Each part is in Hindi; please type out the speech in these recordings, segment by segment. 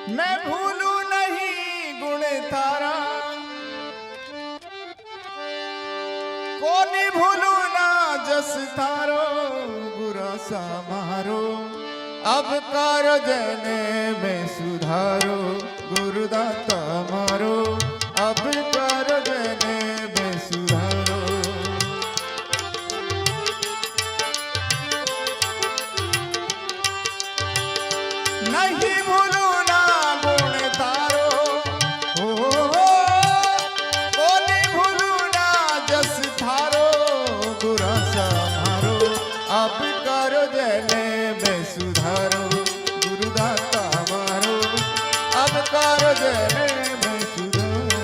मैं भूलूं नहीं गुण थारा, कोनी भूलूं ना जस थारो, बुरा सा मारो अब कर जने में सुधारो, गुरुदाता मारो अब कर जने में सुधारो। नहीं भूलूं ना गुण तारो, हो कोनी भूलूं ना जस थारो, बुरा सा मारो अब कर जने में सुधारो, गुरुदाता मारो अब कर जने में सुधारो।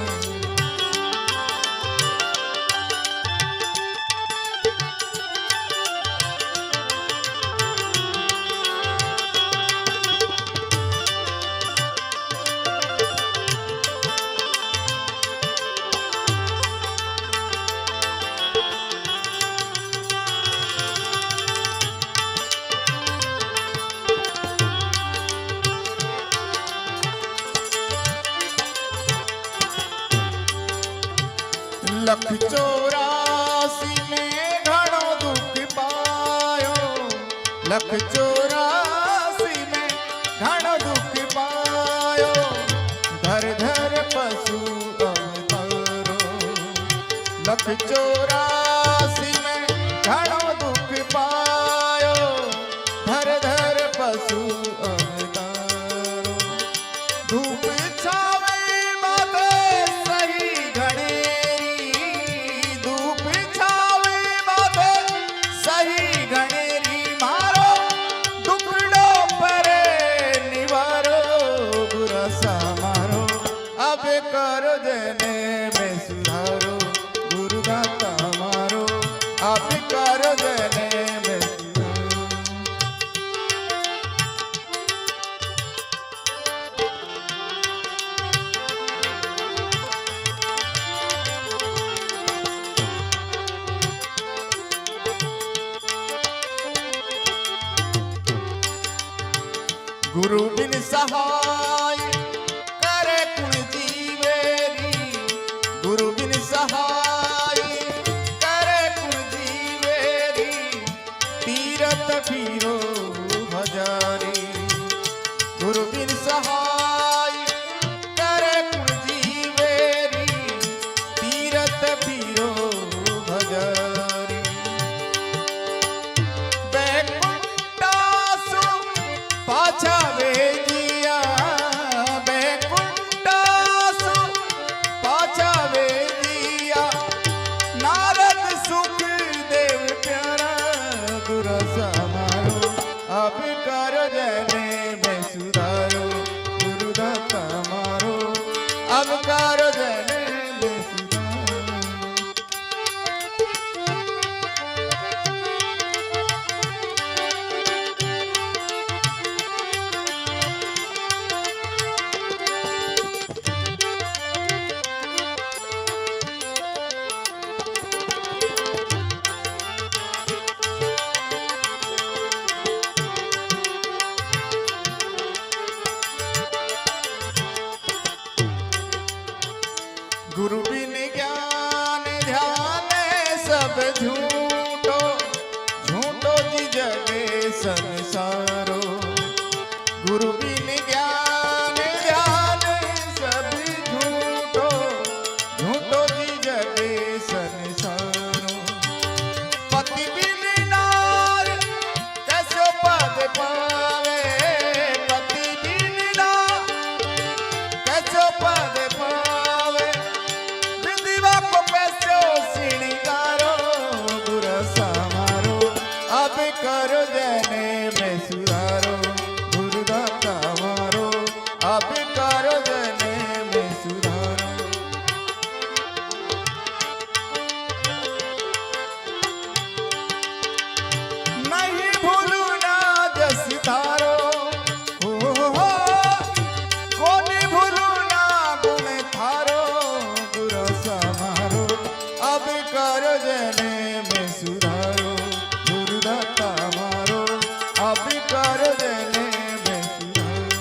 लख 84 में घणो दुख पायो, लख 84 में घणो दुख पायो, धर धर पशु अवतारो। लख 84 में घणो दुख पायो, धर धर पशु अवतारो। धूप छावे माथे सही घणेरी, धूप छावे माथे सही घणेरी, मारो दुखड़ो परे निवारो, बुरा सा मारो अब करो जने में सुधारो, गुरुदाता मारो अब करो जने में सुधारो। गुरु बिन सहाय करे कुण जीवेरी, गुरु बिन सहाय करे कुण जीवेरी, तीरथ फिरो हजारी। गुरु बिन सहाय करे कुण जीवेरी, तीरथ फिरो हजारी। बैकुंठासु पाछा वेजिया, बैकुंठासु पाछा वेजिया, नारद सुख देव प्यारा, बुरा सा मारो अब करो जने में सुधारो, गुरुदाता मारो अब करो जने में सुधारो। गुरु बिन ज्ञान ध्यान सब झूठो, झूठो जी जगे संसारो। गुरु बिन ज्ञान ध्यान सब झूठो, झूठो जी जगे संसारो। पति बिन नार कैसो पद पावे, पति बिन नार कैसो पद पावे, विधिवा को पैसो श्रृंगारो, बुरा सा मारो अब करो जने में सुधारो, गुरुदाता मारो अब करो जने में सुधारो। नहीं भूलू ना जस थारो, हो कोनी भूलू ना गुण थारो, बुरा सा मारो अब करो जने में सुधारो, गुरुदाता मारो अब करो जने में सुधारो।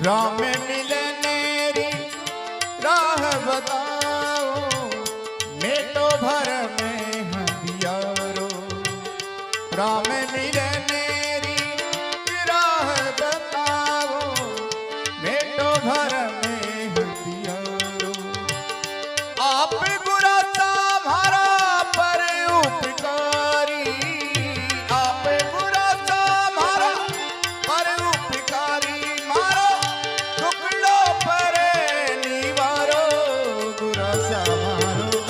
राम मिलने री राह बताओ, मेटो भर में हंधियारो। राम मिलने री राह बताओ, मेटो भर में हंधियारो। आप गुरा मारा पर उपकारी, आप गुरा मारा पर उपकारी, मारो टुकड़ो पर निवारो। गुरा मारो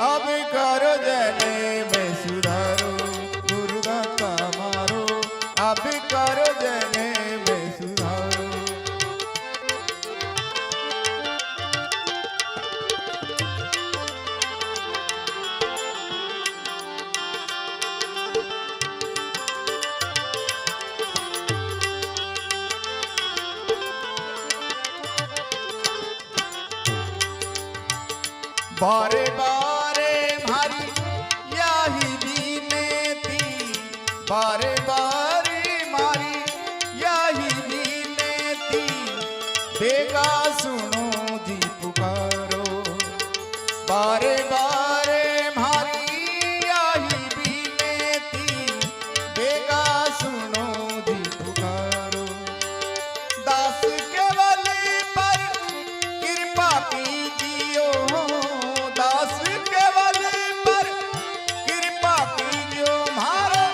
अब करो जने में सुधारो, गुरुदाता मारो अब करो जने में सुधारो। बारे बारे मारी यही विनती, बारे बारे मारी यही विनती, बेगा सुनो जी पुकारो। बारे बारे मारी यही विनती, बेगा सुनो जी पुकारो। दास केवल पर कृपा कीजियो, दास केवल पर कृपा कीजियो, मारो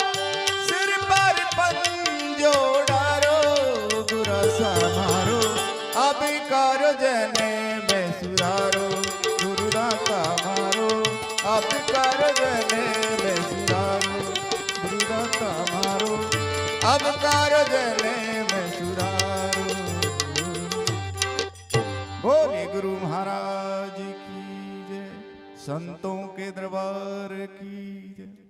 सिर पर पंजो डारो। गुरा मारो अब करो जने में सुधारो, गुरुदाता मारो अब करो जने में सुधारो। गुरुदाता मारो अब करो जने में सुधारो। बोले गुरु महाराज की जय, संतों के दरबार की जय।